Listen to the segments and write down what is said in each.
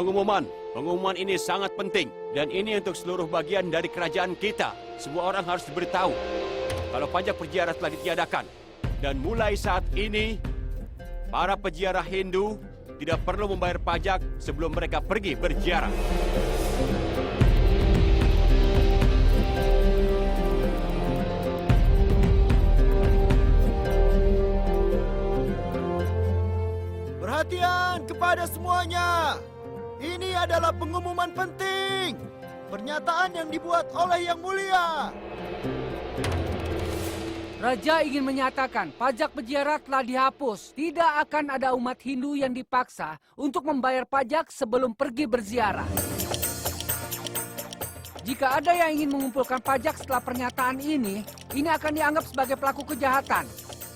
Pengumuman ini sangat penting. Dan ini untuk seluruh bagian dari kerajaan kita. Semua orang harus diberitahu kalau pajak perziarah telah ditiadakan. Dan mulai saat ini, para peziarah Hindu tidak perlu membayar pajak sebelum mereka pergi berziarah. Perhatian kepada semuanya. Ini adalah pengumuman penting. Pernyataan yang dibuat oleh Yang Mulia. Raja ingin menyatakan pajak peziarah telah dihapus. Tidak akan ada umat Hindu yang dipaksa untuk membayar pajak sebelum pergi berziarah. Jika ada yang ingin mengumpulkan pajak setelah pernyataan ini akan dianggap sebagai pelaku kejahatan.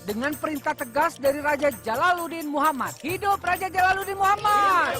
Dengan perintah tegas dari Raja Jalaluddin Muhammad. Hidup Raja Jalaluddin Muhammad!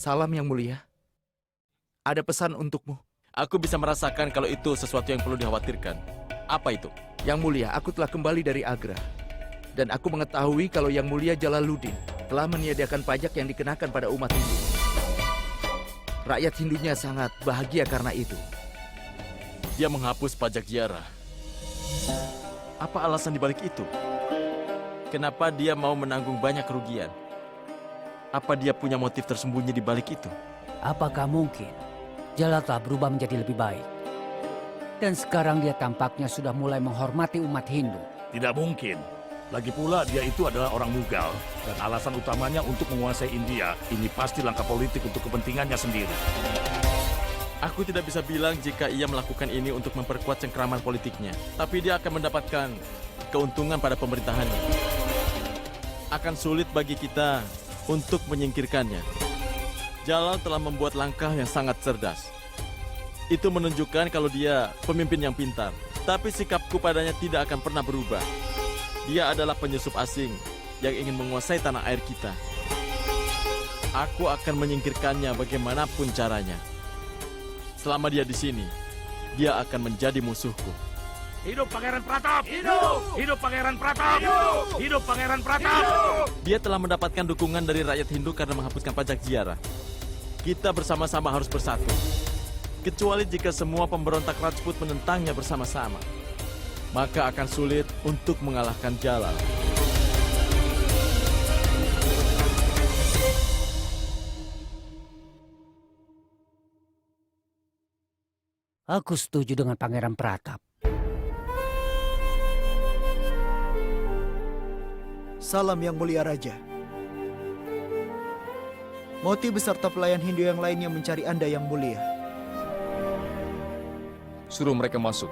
Salam Yang Mulia. Ada pesan untukmu. Aku bisa merasakan kalau itu sesuatu yang perlu dikhawatirkan. Apa itu? Yang Mulia, aku telah kembali dari Agra. Dan aku mengetahui kalau Yang Mulia Jalaluddin telah meniadakan pajak yang dikenakan pada umat Hindu. Rakyat Hindunya sangat bahagia karena itu. Dia menghapus pajak ziarah. Apa alasan dibalik itu? Kenapa dia mau menanggung banyak kerugian? Apa dia punya motif tersembunyi di balik itu? Apakah mungkin Jala telah berubah menjadi lebih baik? Dan sekarang dia tampaknya sudah mulai menghormati umat Hindu. Tidak mungkin. Lagi pula dia itu adalah orang Mughal. Dan alasan utamanya untuk menguasai India. Ini pasti langkah politik untuk kepentingannya sendiri. Aku tidak bisa bilang jika ia melakukan ini untuk memperkuat cengkraman politiknya. Tapi dia akan mendapatkan keuntungan pada pemerintahannya. Akan sulit bagi kita untuk menyingkirkannya. Jalal telah membuat langkah yang sangat cerdas. Itu menunjukkan kalau dia pemimpin yang pintar. Tapi sikapku padanya tidak akan pernah berubah. Dia adalah penyusup asing yang ingin menguasai tanah air kita. Aku akan menyingkirkannya bagaimanapun caranya. Selama dia di sini, dia akan menjadi musuhku. Hidup Pangeran Pratap! Hidup! Hidup Pangeran Pratap! Hidup! Hidup Pangeran Pratap! Dia telah mendapatkan dukungan dari rakyat Hindu karena menghapuskan pajak ziarah. Kita bersama-sama harus bersatu. Kecuali jika semua pemberontak Rajput menentangnya bersama-sama. Maka akan sulit untuk mengalahkan Jalal. Aku setuju dengan Pangeran Pratap. Salam Yang Mulia Raja. Moti beserta pelayan Hindu yang lainnya mencari Anda Yang Mulia. Suruh mereka masuk.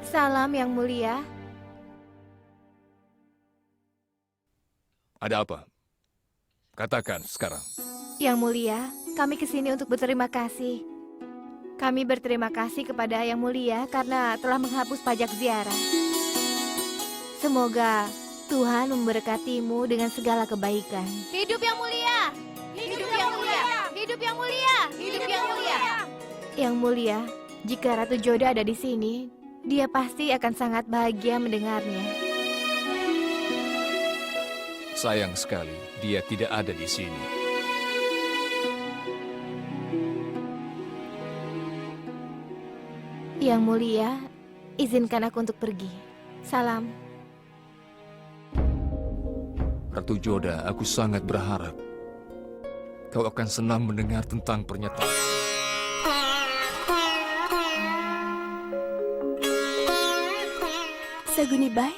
Salam Yang Mulia. Ada apa? Katakan sekarang. Yang Mulia, kami kesini untuk berterima kasih. Kami berterima kasih kepada Yang Mulia karena telah menghapus pajak ziarah. Semoga Tuhan memberkatimu dengan segala kebaikan. Hidup Yang Mulia! Hidup Yang Mulia! Hidup Yang Mulia! Hidup Yang Mulia! Yang Mulia, jika Ratu Joda ada di sini, dia pasti akan sangat bahagia mendengarnya. Sayang sekali, dia tidak ada di sini. Yang Mulia, izinkan aku untuk pergi. Salam. Ratu Joda, aku sangat berharap kau akan senang mendengar tentang pernyataan. Saguni Bai,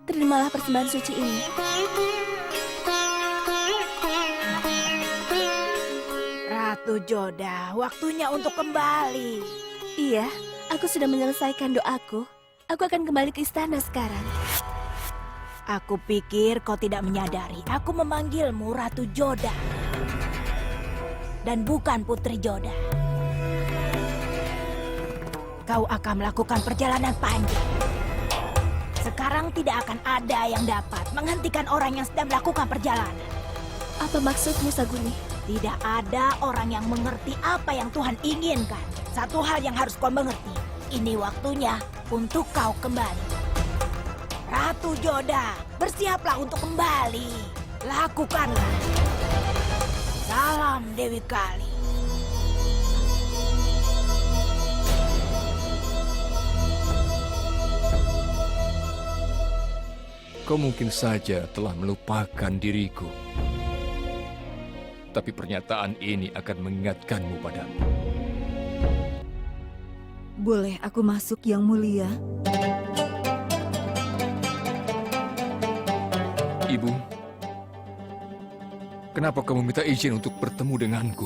terimalah persembahan suci ini. Ratu Joda, waktunya untuk kembali. Iya, aku sudah menyelesaikan doaku. Aku akan kembali ke istana sekarang. Aku pikir kau tidak menyadari. Aku memanggilmu Ratu Joda. Dan bukan Putri Joda. Kau akan melakukan perjalanan panjang. Sekarang tidak akan ada yang dapat menghentikan orang yang sedang melakukan perjalanan. Apa maksudmu, Saguni? Tidak ada orang yang mengerti apa yang Tuhan inginkan. Satu hal yang harus kau mengerti. Ini waktunya untuk kau kembali. Ratu Joda, bersiaplah untuk kembali. Lakukanlah. Salam Dewi Kali. Kau mungkin saja telah melupakan diriku. Tapi pernyataan ini akan mengingatkanmu padamu. Boleh aku masuk, Yang Mulia? Ibu, kenapa kamu minta izin untuk bertemu denganku?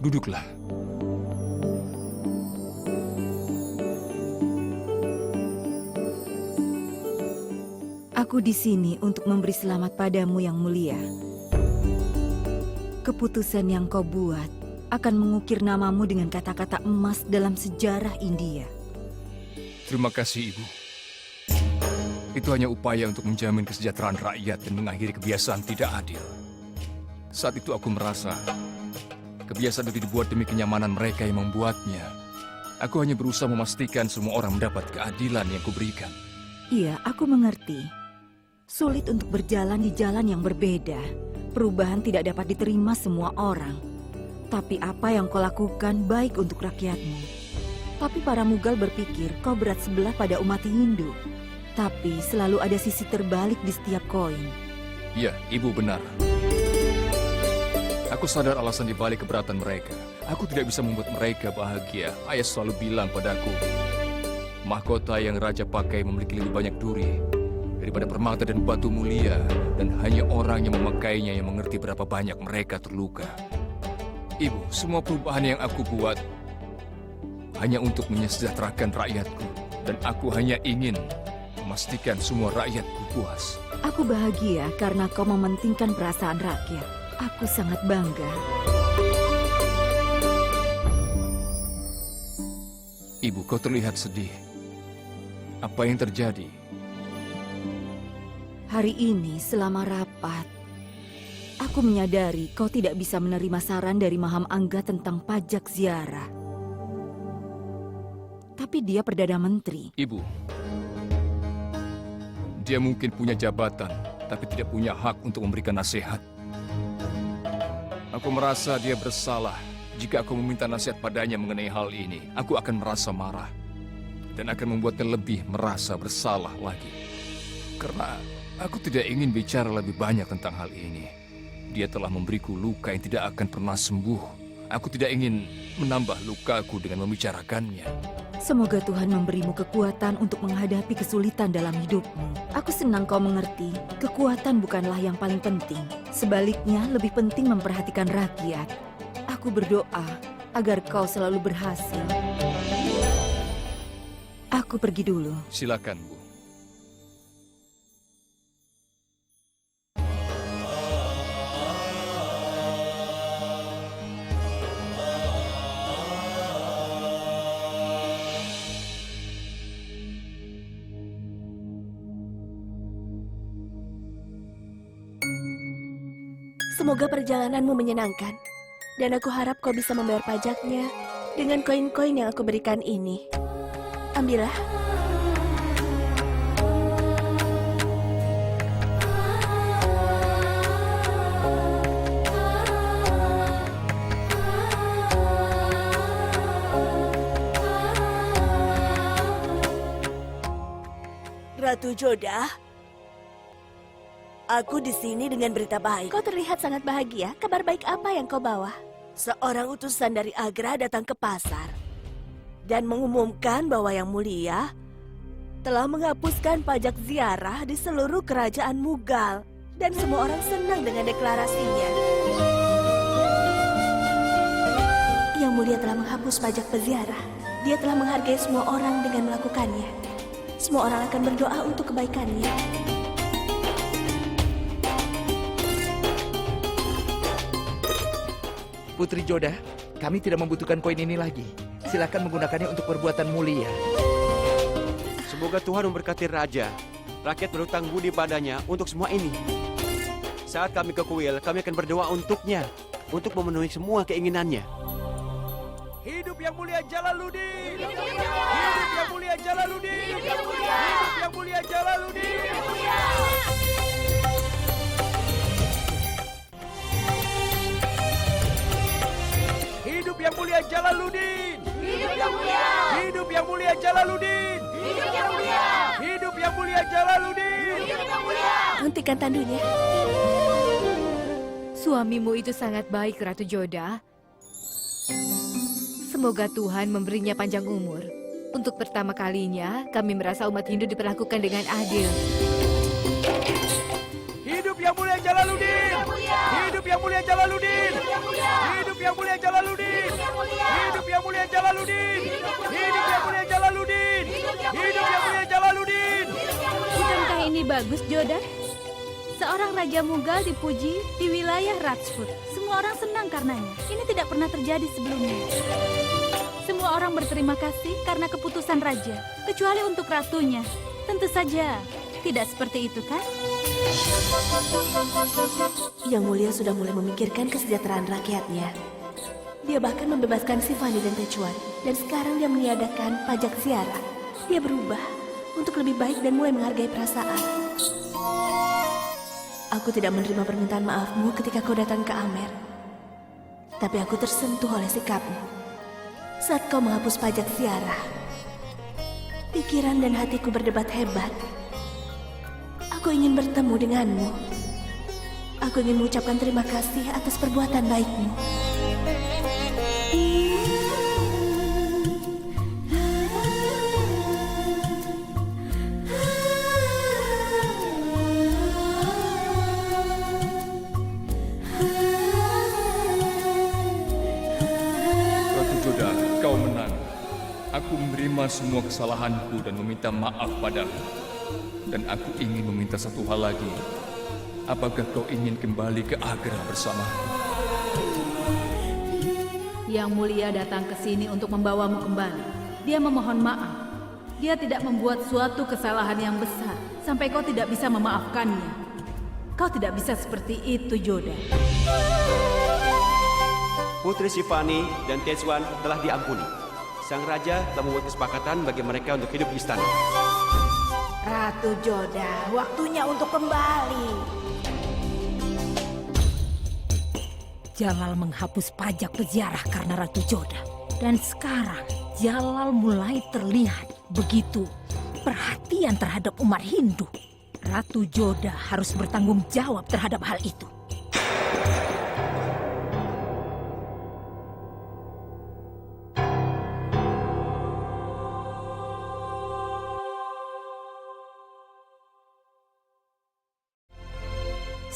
Duduklah. Aku di sini untuk memberi selamat padamu, Yang Mulia. Keputusan yang kau buat akan mengukir namamu dengan kata-kata emas dalam sejarah India. Terima kasih, Ibu. Itu hanya upaya untuk menjamin kesejahteraan rakyat dan mengakhiri kebiasaan tidak adil. Saat itu aku merasa kebiasaan itu dibuat demi kenyamanan mereka yang membuatnya. Aku hanya berusaha memastikan semua orang mendapat keadilan yang kuberikan. Iya, aku mengerti. Sulit untuk berjalan di jalan yang berbeda. Perubahan tidak dapat diterima semua orang. Tapi apa yang kau lakukan baik untuk rakyatmu. Tapi para Mughal berpikir kau berat sebelah pada umat Hindu. Tapi selalu ada sisi terbalik di setiap koin. Ya, Ibu benar. Aku sadar alasan dibalik keberatan mereka. Aku tidak bisa membuat mereka bahagia. Ayah selalu bilang padaku, mahkota yang raja pakai memiliki lebih banyak duri daripada permata dan batu mulia, dan hanya orang yang memakainya yang mengerti berapa banyak mereka terluka. Ibu, semua perubahan yang aku buat hanya untuk menyejahterakan rakyatku, dan aku hanya ingin memastikan semua rakyatku puas. Aku bahagia karena kau mementingkan perasaan rakyat. Aku sangat bangga. Ibu, kau terlihat sedih. Apa yang terjadi? Hari ini selama rapat, aku menyadari kau tidak bisa menerima saran dari Maham Angga tentang pajak ziarah. Tapi dia Perdana Menteri. Ibu, dia mungkin punya jabatan, tapi tidak punya hak untuk memberikan nasihat. Aku merasa dia bersalah. Jika aku meminta nasihat padanya mengenai hal ini, aku akan merasa marah. Dan akan membuatnya lebih merasa bersalah lagi. Karena aku tidak ingin bicara lebih banyak tentang hal ini. Dia telah memberiku luka yang tidak akan pernah sembuh. Aku tidak ingin menambah lukaku dengan membicarakannya. Semoga Tuhan memberimu kekuatan untuk menghadapi kesulitan dalam hidupmu. Aku senang kau mengerti, kekuatan bukanlah yang paling penting. Sebaliknya, lebih penting memperhatikan rakyat. Aku berdoa agar kau selalu berhasil. Aku pergi dulu. Silakan, Bu. Semoga perjalananmu menyenangkan. Dan aku harap kau bisa membayar pajaknya dengan koin-koin yang aku berikan ini. Ambillah. Ratu Joda, aku di sini dengan berita baik. Kau terlihat sangat bahagia. Kabar baik apa yang kau bawa? Seorang utusan dari Agra datang ke pasar dan mengumumkan bahwa Yang Mulia telah menghapuskan pajak ziarah di seluruh kerajaan Mughal. Dan semua orang senang dengan deklarasinya. Yang Mulia telah menghapus pajak peziarah. Dia telah menghargai semua orang dengan melakukannya. Semua orang akan berdoa untuk kebaikannya. Putri Joda, kami tidak membutuhkan koin ini lagi. Silakan menggunakannya untuk perbuatan mulia. Semoga Tuhan memberkati Raja. Rakyat berhutang budi padanya untuk semua ini. Saat kami ke kuil, kami akan berdoa untuknya. Untuk memenuhi semua keinginannya. Hidup Yang Mulia Jalaluddin! Hidup Yang Mulia Jalaluddin! Hidup Yang Mulia Jalaluddin! Hidup Yang Mulia Jalaluddin! Hidup Yang Mulia! Hidup Yang Mulia Jalaluddin! Hidup Yang Mulia! Hidup Yang Mulia Jalaluddin! Hidup Yang Mulia! Hentikan tandunya. Suamimu itu sangat baik, Ratu Joda. Semoga Tuhan memberinya panjang umur. Untuk pertama kalinya, kami merasa umat Hindu diperlakukan dengan adil. Hidup Yang Mulia Jalaluddin! Hidup Yang Mulia Jalaluddin! Hidup Yang Mulia Jalaluddin! Hidup Yang Mulia Jalaluddin! Hidup Yang Mulia Jalaluddin! Hidup Yang Mulia Jalaluddin! Bukankah ini bagus, Joda? Seorang Raja Mughal dipuji di wilayah Rajput. Semua orang senang karenanya. Ini tidak pernah terjadi sebelumnya. Semua orang berterima kasih karena keputusan Raja, kecuali untuk ratunya. Tentu saja, tidak seperti itu kan? Yang Mulia sudah mulai memikirkan kesejahteraan rakyatnya. Dia bahkan membebaskan Sifani dan Tecuan. Dan sekarang dia meniadakan pajak ziarah. Dia berubah untuk lebih baik dan mulai menghargai perasaan. Aku tidak menerima permintaan maafmu ketika kau datang ke Amer. Tapi aku tersentuh oleh sikapmu. Saat kau menghapus pajak ziarah, pikiran dan hatiku berdebat hebat. Aku ingin bertemu denganmu. Aku ingin mengucapkan terima kasih atas perbuatan baikmu. Aku menerima semua kesalahanku dan meminta maaf padamu. Dan aku ingin meminta satu hal lagi. Apakah kau ingin kembali ke Agra bersamaku? Yang Mulia datang ke sini untuk membawamu kembali. Dia memohon maaf. Dia tidak membuat suatu kesalahan yang besar sampai kau tidak bisa memaafkannya. Kau tidak bisa seperti itu, Joda. Putri Sifani dan Tecuan telah diampuni. Sang Raja telah membuat kesepakatan bagi mereka untuk hidup di istana. Ratu Joda, waktunya untuk kembali. Jalal menghapus pajak peziarah karena Ratu Joda. Dan sekarang Jalal mulai terlihat begitu perhatian terhadap umat Hindu. Ratu Joda harus bertanggung jawab terhadap hal itu.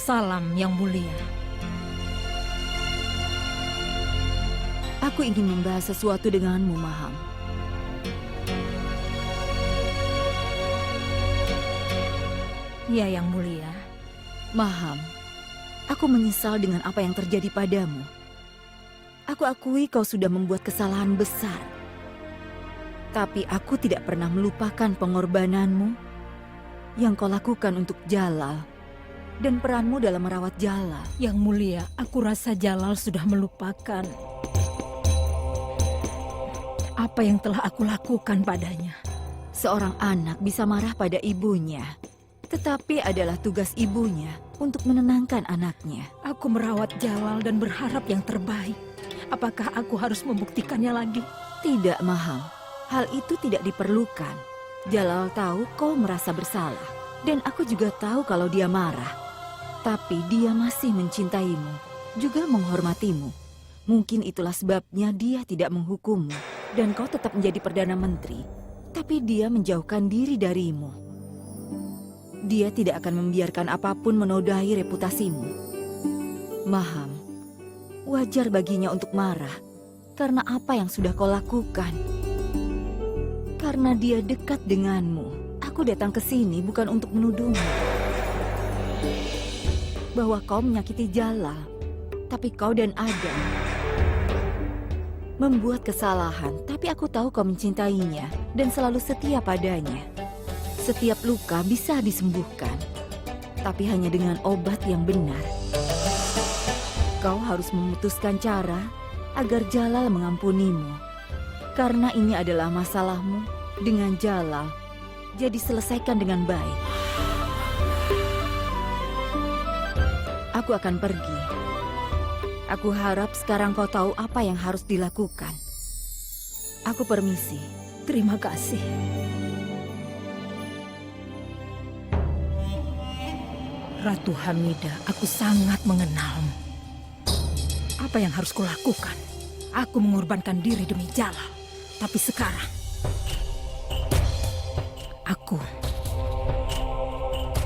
Salam Yang Mulia. Aku ingin membahas sesuatu denganmu, Maham. Ya, Yang Mulia. Maham, aku menyesal dengan apa yang terjadi padamu. Aku akui kau sudah membuat kesalahan besar. Tapi aku tidak pernah melupakan pengorbananmu yang kau lakukan untuk Jalal dan peranmu dalam merawat Jalal. Yang Mulia, aku rasa Jalal sudah melupakan apa yang telah aku lakukan padanya. Seorang anak bisa marah pada ibunya, tetapi adalah tugas ibunya untuk menenangkan anaknya. Aku merawat Jalal dan berharap yang terbaik. Apakah aku harus membuktikannya lagi? Tidak, Maham. Hal itu tidak diperlukan. Jalal tahu kau merasa bersalah. Dan aku juga tahu kalau dia marah. Tapi dia masih mencintaimu, juga menghormatimu. Mungkin itulah sebabnya dia tidak menghukummu. Dan kau tetap menjadi Perdana Menteri. Tapi dia menjauhkan diri darimu. Dia tidak akan membiarkan apapun menodai reputasimu. Maham, wajar baginya untuk marah karena apa yang sudah kau lakukan. Karena dia dekat denganmu, aku datang ke sini bukan untuk menuduhmu bahwa kau menyakiti Jalal, tapi kau dan Adam membuat kesalahan, tapi aku tahu kau mencintainya dan selalu setia padanya. Setiap luka bisa disembuhkan, tapi hanya dengan obat yang benar. Kau harus memutuskan cara agar Jalal mengampunimu. Karena ini adalah masalahmu dengan Jalal, jadi selesaikan dengan baik. Aku akan pergi. Aku harap sekarang kau tahu apa yang harus dilakukan. Aku permisi. Terima kasih. Ratu Hamidah, aku sangat mengenalmu. Apa yang harus kulakukan? Aku mengorbankan diri demi Jalal. Tapi sekarang, aku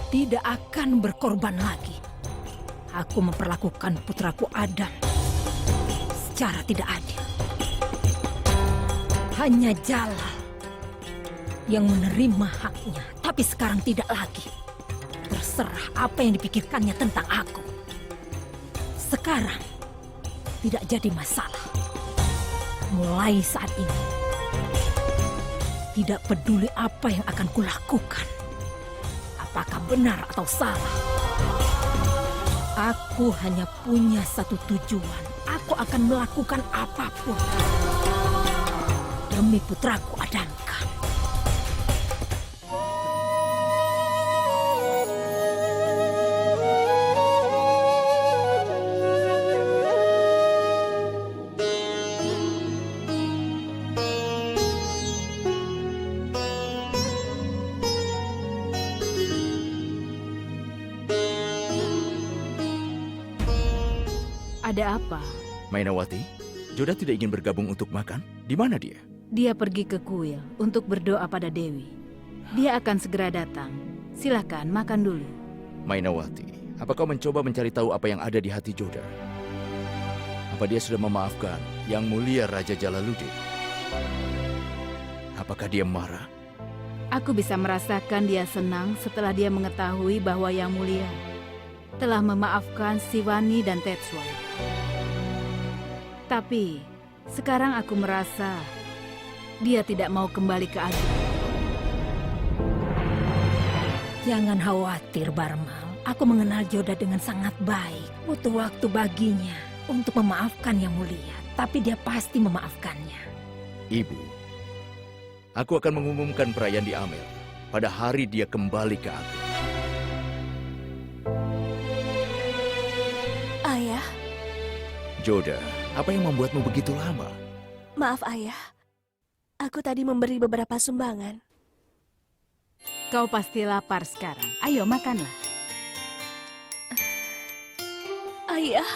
tidak akan berkorban lagi. Aku memperlakukan putraku Adam secara tidak adil. Hanya Jalal yang menerima haknya, tapi sekarang tidak lagi. Terserah apa yang dipikirkannya tentang aku. Sekarang tidak jadi masalah. Mulai saat ini, tidak peduli apa yang akan kulakukan. Apakah benar atau salah. Aku hanya punya satu tujuan. Aku akan melakukan apapun demi putraku Adamkan. Ada apa? Mainawati, Joda tidak ingin bergabung untuk makan? Di mana dia? Dia pergi ke kuil untuk berdoa pada Dewi. Dia akan segera datang. Silakan makan dulu. Mainawati, apa kau mencoba mencari tahu apa yang ada di hati Joda? Apa dia sudah memaafkan Yang Mulia Raja Jalaluddin? Apakah dia marah? Aku bisa merasakan dia senang setelah dia mengetahui bahwa Yang Mulia telah memaafkan Siwani dan Tetsuai. Tapi sekarang aku merasa dia tidak mau kembali ke Agra. Jangan khawatir, Barmal. Aku mengenal Joda dengan sangat baik. Butuh waktu baginya untuk memaafkan Yang Mulia. Tapi dia pasti memaafkannya. Ibu, aku akan mengumumkan perayaan di Amel pada hari dia kembali ke Agra. Ayah. Joda, apa yang membuatmu begitu lama? Maaf ayah, aku tadi memberi beberapa sumbangan. Kau pasti lapar sekarang. Ayo makanlah. Ayah,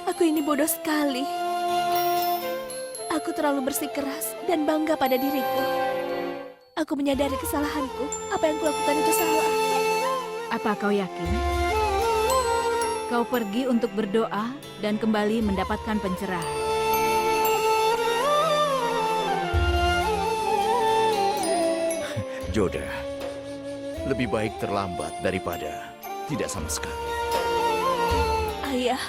aku ini bodoh sekali. Aku terlalu bersikeras dan bangga pada diriku. Aku menyadari kesalahanku. Apa yang kulakukan itu salah. Apa kau yakin? Kau pergi untuk berdoa dan kembali mendapatkan pencerahan. Joda, lebih baik terlambat daripada tidak sama sekali. Ayah.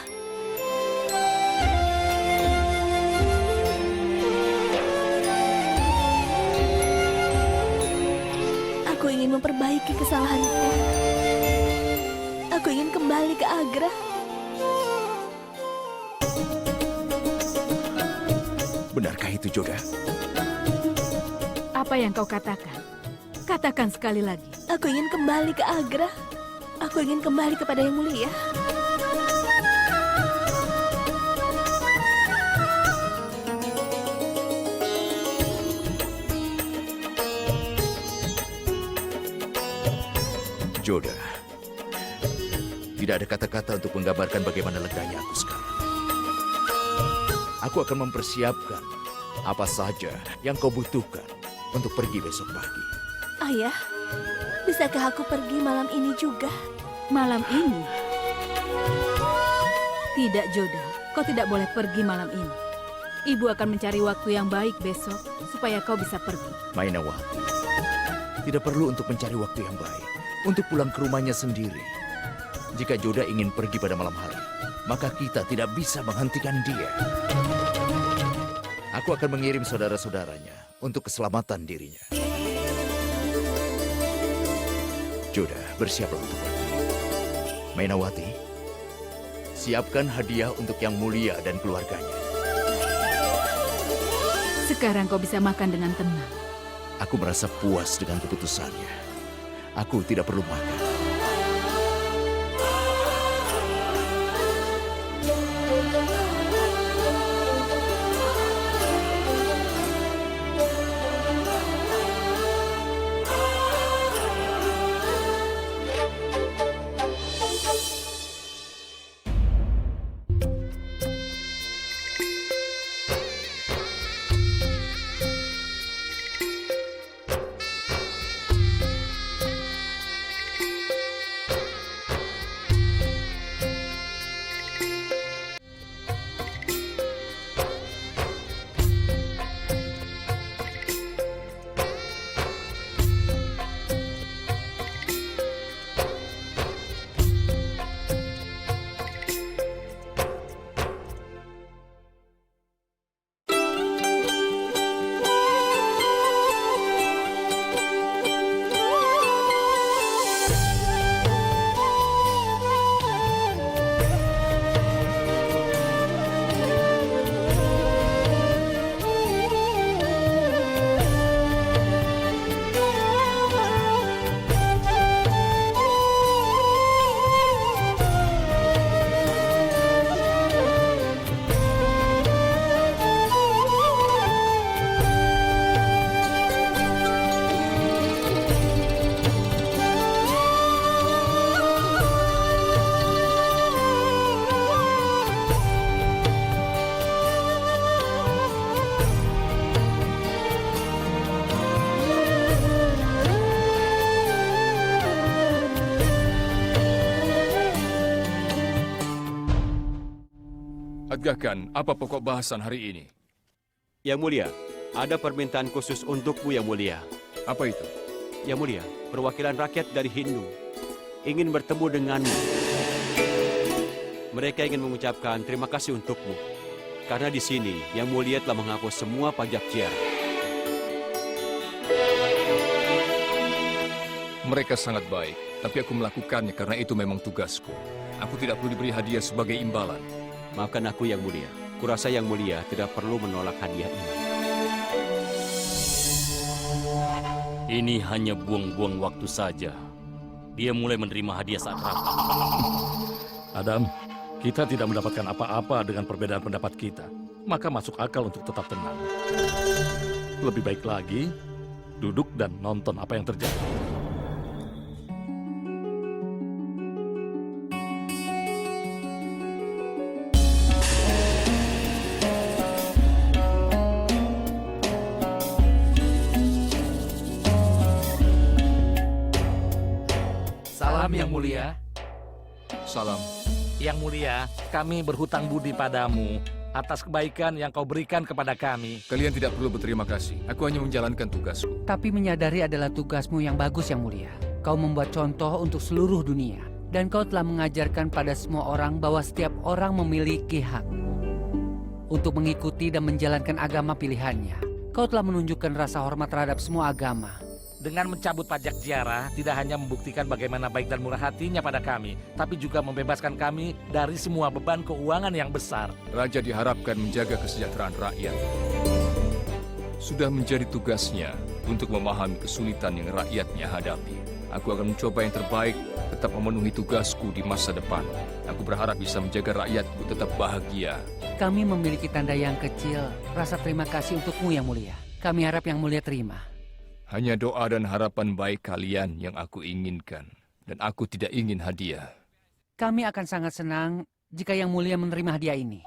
Aku ingin memperbaiki kesalahanku. Aku ingin kembali ke Agra. Benarkah itu, Joda? Apa yang kau katakan? Katakan sekali lagi. Aku ingin kembali ke Agra. Aku ingin kembali kepada Yang Mulia. Joda, tidak ada kata-kata untuk menggambarkan bagaimana leganya aku sekarang. Aku akan mempersiapkan apa saja yang kau butuhkan untuk pergi besok pagi. Ayah, Bisakah aku pergi malam ini juga? Malam ini? Tidak, Joda. Kau tidak boleh pergi malam ini. Ibu akan mencari waktu yang baik besok supaya kau bisa pergi. Mainawati, tidak perlu untuk mencari waktu yang baik. Untuk pulang ke rumahnya sendiri. Jika Joda ingin pergi pada malam hari, maka kita tidak bisa menghentikan dia. Aku akan mengirim saudara-saudaranya untuk keselamatan dirinya. Joda, bersiaplah untuk pergi. Mainawati, siapkan hadiah untuk Yang Mulia dan keluarganya. Sekarang kau bisa makan dengan tenang. Aku merasa puas dengan keputusannya. Aku tidak perlu makan. Adgakan, apa pokok bahasan hari ini? Yang Mulia, ada permintaan khusus untukmu, Yang Mulia. Apa itu? Yang Mulia, perwakilan rakyat dari Hindu ingin bertemu denganmu. Mereka ingin mengucapkan terima kasih untukmu. Karena di sini, Yang Mulia telah menghapus semua pajak ziarah. Mereka sangat baik, tapi aku melakukannya karena itu memang tugasku. Aku tidak perlu diberi hadiah sebagai imbalan. Maafkan aku, Yang Mulia. Kurasa Yang Mulia tidak perlu menolak hadiah ini. Ini hanya buang-buang waktu saja. Dia mulai menerima hadiah saat rapat. Adam, kita tidak mendapatkan apa-apa dengan perbedaan pendapat kita. Maka masuk akal untuk tetap tenang. Lebih baik lagi, duduk dan nonton apa yang terjadi. Salam Yang Mulia. Salam. Yang Mulia, kami berhutang budi padamu atas kebaikan yang kau berikan kepada kami. Kalian tidak perlu berterima kasih. Aku hanya menjalankan tugasku. Tapi menyadari adalah tugasmu yang bagus, Yang Mulia. Kau membuat contoh untuk seluruh dunia. Dan kau telah mengajarkan pada semua orang bahwa setiap orang memiliki hak untuk mengikuti dan menjalankan agama pilihannya. Kau telah menunjukkan rasa hormat terhadap semua agama. Dengan mencabut pajak ziarah, tidak hanya membuktikan bagaimana baik dan murah hatinya pada kami, tapi juga membebaskan kami dari semua beban keuangan yang besar. Raja diharapkan menjaga kesejahteraan rakyat. Sudah menjadi tugasnya untuk memahami kesulitan yang rakyatnya hadapi. Aku akan mencoba yang terbaik, tetap memenuhi tugasku di masa depan. Aku berharap bisa menjaga rakyatku tetap bahagia. Kami memiliki tanda yang kecil, rasa terima kasih untukmu, Yang Mulia. Kami harap Yang Mulia terima. Hanya doa dan harapan baik kalian yang aku inginkan. Dan aku tidak ingin hadiah. Kami akan sangat senang jika Yang Mulia menerima hadiah ini.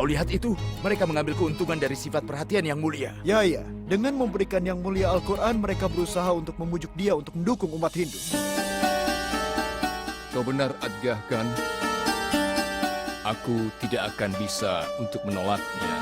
lihat itu? Mereka mengambil keuntungan dari sifat perhatian yang mulia. Ya, dengan memberikan yang mulia Al-Quran, mereka berusaha untuk membujuk dia untuk mendukung umat Hindu. Kau benar, Adgah, kan? Aku tidak akan bisa untuk menolaknya.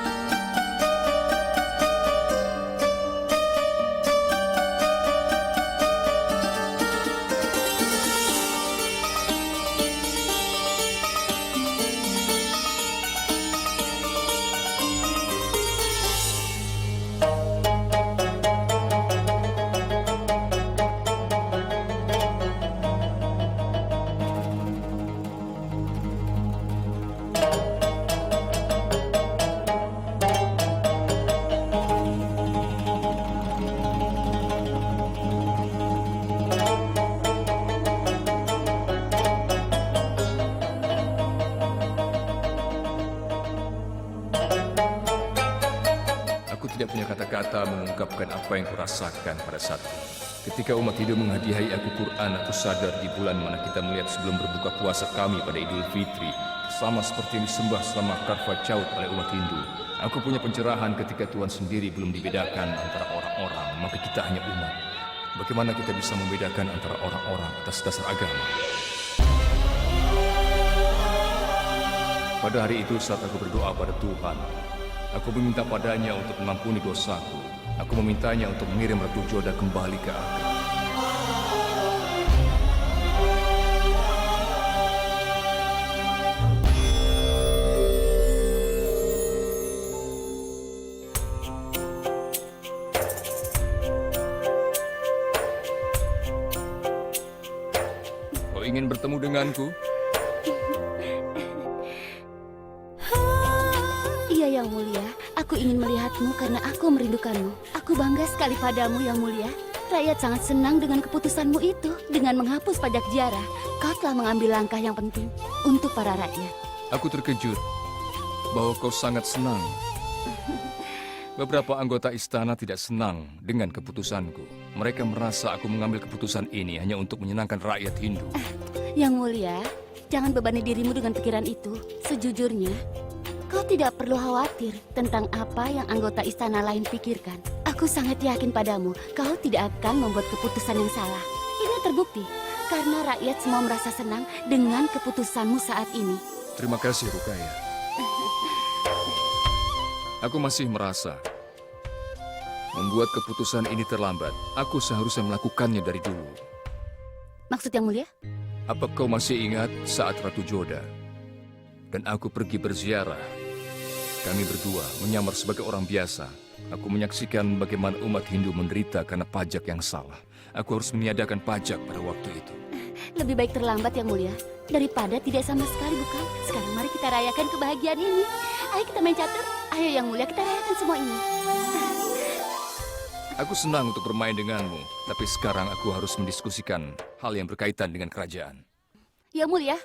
Tidak punya kata-kata mengungkapkan apa yang kurasakan pada saat itu. Ketika umat Hindu menghadiahi aku Quran, aku sadar di bulan mana kita melihat sebelum berbuka puasa kami pada Idul Fitri, sama seperti yang disembah selama Karva Chauth oleh umat Hindu. Aku punya pencerahan ketika Tuhan sendiri belum dibedakan antara orang-orang, maka kita hanya umat. Bagaimana kita bisa membedakan antara orang-orang atas dasar agama? Pada hari itu saat aku berdoa pada Tuhan, aku meminta padanya untuk mengampuni dosaku. Aku memintanya untuk mengirim Ratu Joda kembali ke aku. Kau ingin bertemu denganku? Iya, Yang Mulia. Aku ingin melihatmu karena aku merindukanmu. Aku bangga sekali padamu, Yang Mulia. Rakyat sangat senang dengan keputusanmu itu. Dengan menghapus pajak ziarah, kau telah mengambil langkah yang penting untuk para rakyat. Aku terkejut bahwa kau sangat senang. Beberapa anggota istana tidak senang dengan keputusanku. Mereka merasa aku mengambil keputusan ini hanya untuk menyenangkan rakyat Hindu. Yang Mulia, jangan bebani dirimu dengan pikiran itu. Sejujurnya, kau tidak perlu khawatir tentang apa yang anggota istana lain pikirkan. Aku sangat yakin padamu, kau tidak akan membuat keputusan yang salah. Ini terbukti, karena rakyat semua merasa senang dengan keputusanmu saat ini. Terima kasih, Rukaya. Aku masih merasa membuat keputusan ini terlambat. Aku seharusnya melakukannya dari dulu. Maksud Yang Mulia? Apa kau masih ingat saat Ratu Joda dan aku pergi berziarah? Kami berdua menyamar sebagai orang biasa. Aku menyaksikan bagaimana umat Hindu menderita karena pajak yang salah. Aku harus meniadakan pajak pada waktu itu. Lebih baik terlambat, Yang Mulia, daripada tidak sama sekali, bukan? Sekarang mari kita rayakan kebahagiaan ini. Ayo kita main catur. Ayo Yang Mulia, kita rayakan semua ini. Aku senang untuk bermain denganmu, tapi sekarang aku harus mendiskusikan hal yang berkaitan dengan kerajaan. Yang Mulia,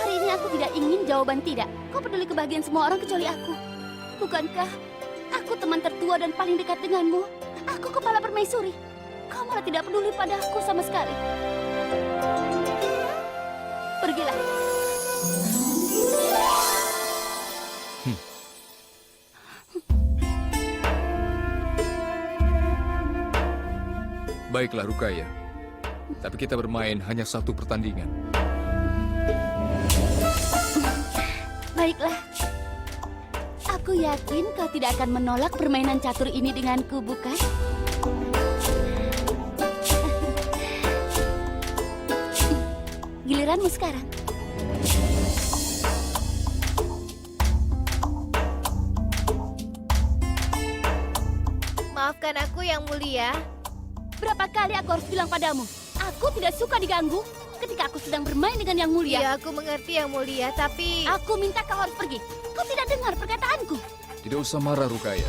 hari ini aku tidak ingin jawaban tidak. Kau peduli kebahagiaan semua orang kecuali aku. Bukankah aku teman tertua dan paling dekat denganmu? Aku kepala permaisuri. Kau malah tidak peduli pada aku sama sekali. Pergilah. Baiklah, Rukaya. Tapi kita bermain hanya satu pertandingan. Baiklah. Aku yakin kau tidak akan menolak permainan catur ini denganku, bukan? Giliranmu sekarang. Maafkan aku, Yang Mulia. Berapa kali aku harus bilang padamu? Aku tidak suka diganggu ketika aku sedang bermain dengan Yang Mulia. Iya, aku mengerti, Yang Mulia, tapi... Aku minta kau harus pergi. Kau tidak dengar perkataanku. Tidak usah marah, Rukaya.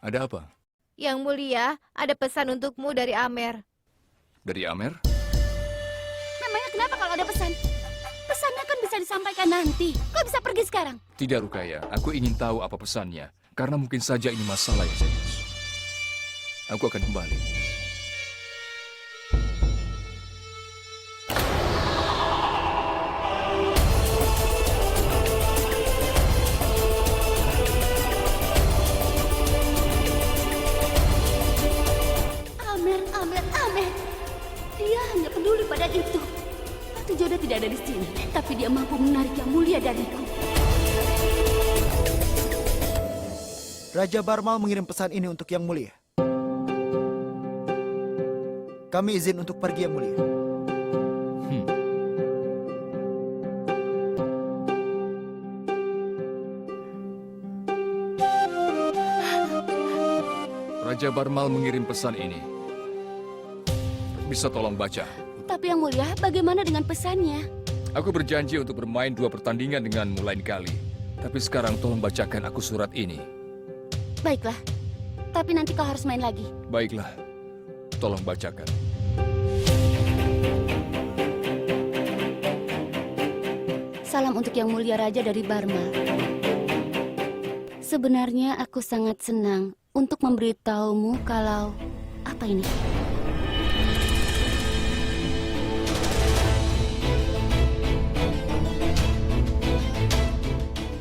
Ada apa? Yang Mulia, ada pesan untukmu dari Amer. Dari Amer? Memangnya kenapa kalau ada pesan? Pesannya kan bisa disampaikan nanti. Kau bisa pergi sekarang. Tidak, Rukaya. Aku ingin tahu apa pesannya. Karena mungkin saja ini masalah yang serius. Aku akan kembali. dia mampu menarik Yang Mulia dariku. Raja Barmal mengirim pesan ini untuk Yang Mulia. Kami izin untuk pergi, Yang Mulia. Raja Barmal mengirim pesan ini. Bisa tolong baca? Tapi Yang Mulia, bagaimana dengan pesannya? Aku berjanji untuk bermain 2 pertandingan denganmu lain kali. Tapi sekarang tolong bacakan aku surat ini. Baiklah, tapi nanti kau harus main lagi. Baiklah, tolong bacakan. Salam untuk Yang Mulia Raja dari Barmal. Sebenarnya aku sangat senang untuk memberitahumu kalau... Apa ini?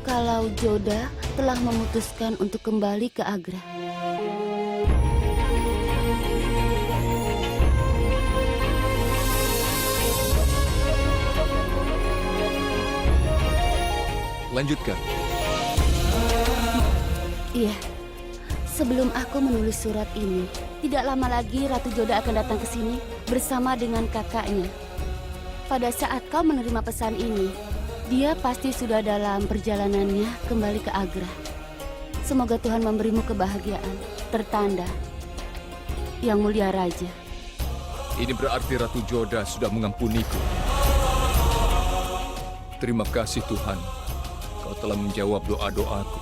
Kalau Joda telah memutuskan untuk kembali ke Agra. Lanjutkan. Iya. Sebelum aku menulis surat ini, tidak lama lagi Ratu Joda akan datang ke sini bersama dengan kakaknya. Pada saat kau menerima pesan ini, dia pasti sudah dalam perjalanannya kembali ke Agra. Semoga Tuhan memberimu kebahagiaan. Tertanda, Yang Mulia Raja. Ini berarti Ratu Joda sudah mengampuniku. Terima kasih Tuhan. Kau telah menjawab doa-doaku.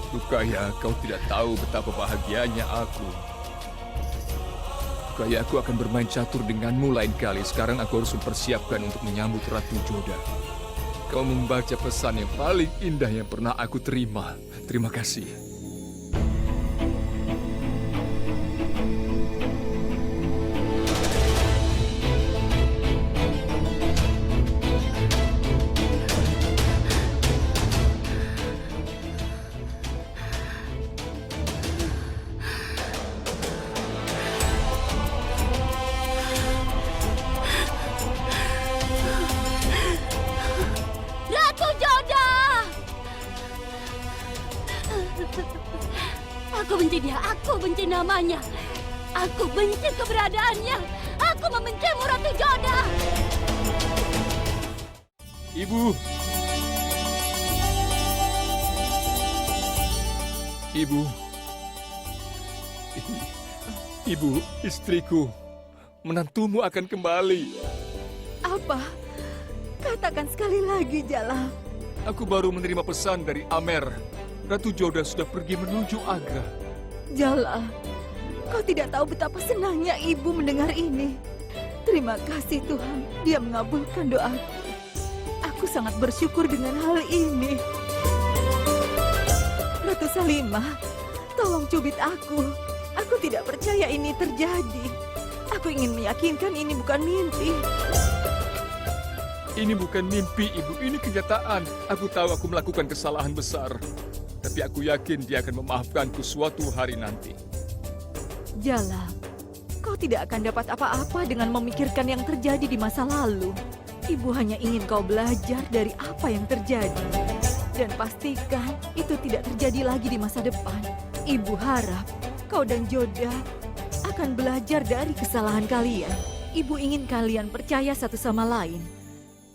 Kukaya kau tidak tahu betapa bahagianya aku. Kukaya aku akan bermain catur denganmu lain kali. Sekarang aku harus mempersiapkan untuk menyambut Ratu Joda. Kau membaca pesan yang paling indah yang pernah aku terima. Terima kasih. Aku benci dia, aku benci namanya. Aku benci keberadaannya. Aku membencimu, Ratu Joda. Ibu. Ibu. Ibu, istriku. Menantumu akan kembali. Apa? Katakan sekali lagi, Jalal. Aku baru menerima pesan dari Amer. Ratu Joda sudah pergi menuju Agra. Jalal, kau tidak tahu betapa senangnya ibu mendengar ini. Terima kasih Tuhan, dia mengabulkan doaku. Aku sangat bersyukur dengan hal ini. Ratu Salimah, tolong cubit aku. Aku tidak percaya ini terjadi. Aku ingin meyakinkan ini bukan mimpi. Ini bukan mimpi, Ibu. Ini kenyataan. Aku tahu aku melakukan kesalahan besar. Tapi aku yakin dia akan memaafkanku suatu hari nanti. Jalal, kau tidak akan dapat apa-apa dengan memikirkan yang terjadi di masa lalu. Ibu hanya ingin kau belajar dari apa yang terjadi. Dan pastikan itu tidak terjadi lagi di masa depan. Ibu harap kau dan Joda akan belajar dari kesalahan kalian. Ibu ingin kalian percaya satu sama lain.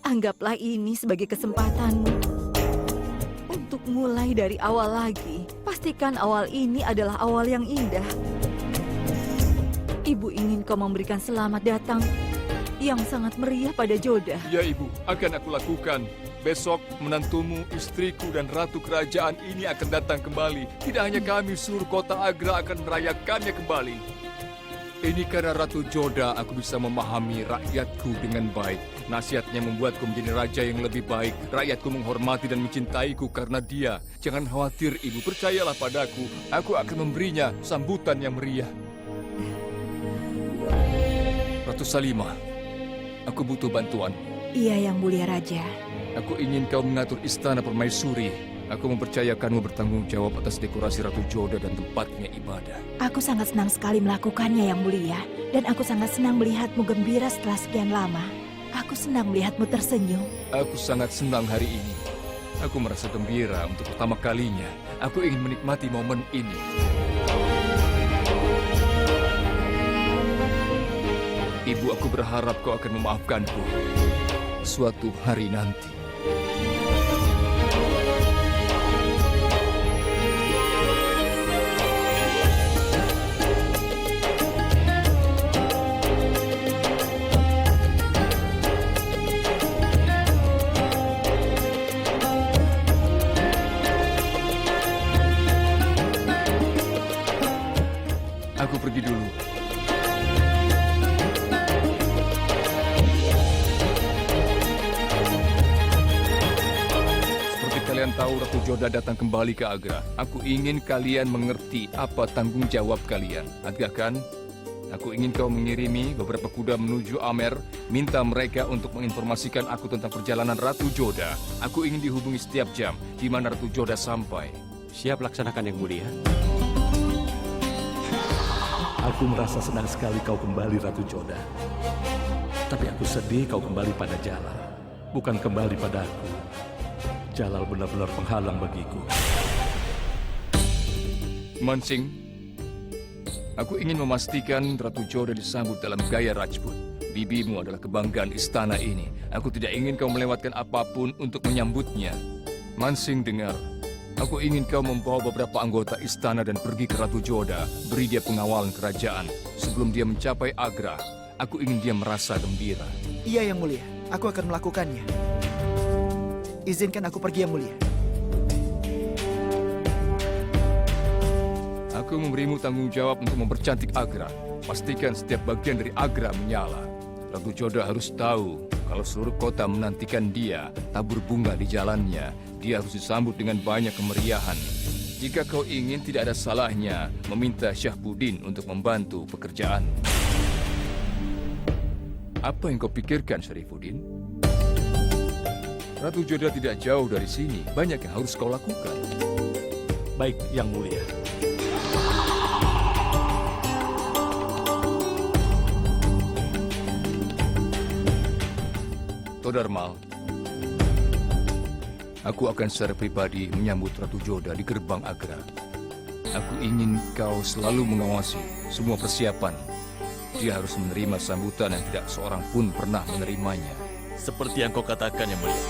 Anggaplah ini sebagai kesempatanmu untuk mulai dari awal lagi. Pastikan awal ini adalah awal yang indah. Ibu ingin kau memberikan selamat datang yang sangat meriah pada Joda. Ya, Ibu. Akan aku lakukan. Besok menantumu, istriku, dan ratu kerajaan ini akan datang kembali. Tidak hanya kami, seluruh kota Agra akan merayakannya kembali. Ini karena Ratu Joda aku bisa memahami rakyatku dengan baik. Nasihatnya membuatku menjadi raja yang lebih baik. Rakyatku menghormati dan mencintaiku karena dia. Jangan khawatir, Ibu. Percayalah padaku. Aku akan memberinya sambutan yang meriah. Ratu Salimah, aku butuh bantuan. Iya, Yang Mulia Raja. Aku ingin kau mengatur istana permaisuri. Aku mempercayakanmu bertanggung jawab atas dekorasi Ratu Joda dan tempatnya ibadah. Aku sangat senang sekali melakukannya, Yang Mulia. Dan aku sangat senang melihatmu gembira setelah sekian lama. Aku senang melihatmu tersenyum. Aku sangat senang hari ini. Aku merasa gembira untuk pertama kalinya. Aku ingin menikmati momen ini. Ibu, aku berharap kau akan memaafkanku suatu hari nanti. Aku pergi dulu. Seperti kalian tahu, Ratu Joda datang kembali ke Agra. Aku ingin kalian mengerti apa tanggung jawab kalian. Adgah kan? Aku ingin kau mengirimi beberapa kuda menuju Amer, minta mereka untuk menginformasikan aku tentang perjalanan Ratu Joda. Aku ingin dihubungi setiap jam di mana Ratu Joda sampai. Siap laksanakan Yang Mulia. Aku merasa senang sekali kau kembali, Ratu Joda. Tapi aku sedih kau kembali pada Jalal, bukan kembali padaku. Jalal benar-benar penghalang bagiku. Mansing, aku ingin memastikan Ratu Joda disambut dalam gaya Rajput. Bibimu adalah kebanggaan istana ini. Aku tidak ingin kau melewatkan apapun untuk menyambutnya. Mansing, dengar. Aku ingin kau membawa beberapa anggota istana dan pergi ke Ratu Joda. Beri dia pengawalan kerajaan. Sebelum dia mencapai Agra, aku ingin dia merasa gembira. Iya, Yang Mulia. Aku akan melakukannya. Izinkan aku pergi, Yang Mulia. Aku memberimu tanggung jawab untuk mempercantik Agra. Pastikan setiap bagian dari Agra menyala. Ratu Joda harus tahu kalau seluruh kota menantikan dia, tabur bunga di jalannya. Dia harus disambut dengan banyak kemeriahan. Jika kau ingin, tidak ada salahnya meminta Syahbudin untuk membantu pekerjaan. Apa yang kau pikirkan, Syarifuddin? Ratu Joda tidak jauh dari sini. Banyak yang harus kau lakukan. Baik, Yang Mulia. Todarmal, aku akan secara pribadi menyambut Ratu Joda di gerbang Agra. Aku ingin kau selalu mengawasi semua persiapan. Dia harus menerima sambutan yang tidak seorang pun pernah menerimanya. Seperti yang kau katakan, Yang Mulia.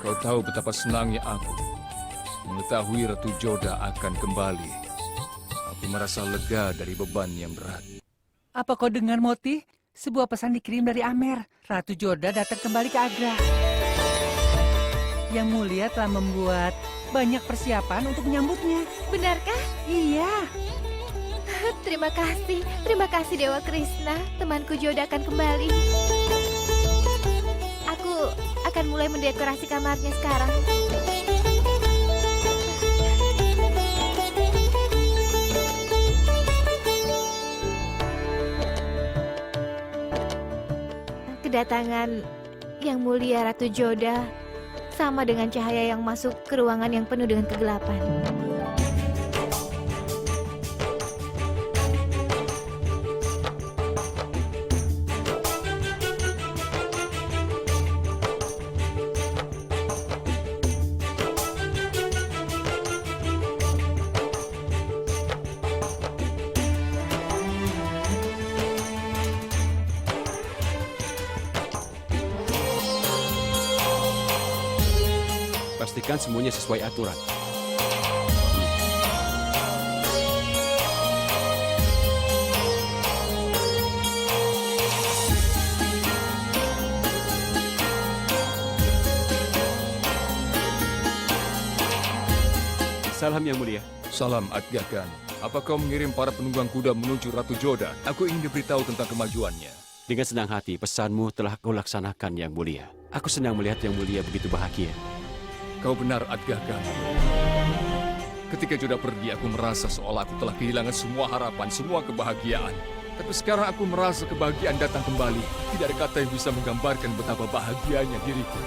Kau tahu betapa senangnya aku mengetahui Ratu Joda akan kembali. Aku merasa lega dari beban yang berat. Apa kau dengar, Moti? Sebuah pesan dikirim dari Amer. Ratu Joda datang kembali ke Agra. Yang Mulia telah membuat banyak persiapan untuk menyambutnya. Benarkah? Iya. Terima kasih Dewa Krishna. Temanku Joda akan kembali. Aku akan mulai mendekorasi kamarnya sekarang. Kedatangan Yang Mulia Ratu Joda sama dengan cahaya yang masuk ke ruangan yang penuh dengan kegelapan. Pastikan semuanya sesuai aturan. Salam Yang Mulia. Salam Adgakan. Apa kau mengirim para penunggang kuda menuju Ratu Joda? Aku ingin diberitahu tentang kemajuannya. Dengan senang hati, pesanmu telah kau laksanakan, Yang Mulia. Aku senang melihat Yang Mulia begitu bahagia. Kau benar, Adgakan. Ketika Joda pergi, aku merasa seolah aku telah kehilangan semua harapan, semua kebahagiaan. Tapi sekarang aku merasa kebahagiaan datang kembali. Tidak ada kata yang bisa menggambarkan betapa bahagianya diriku.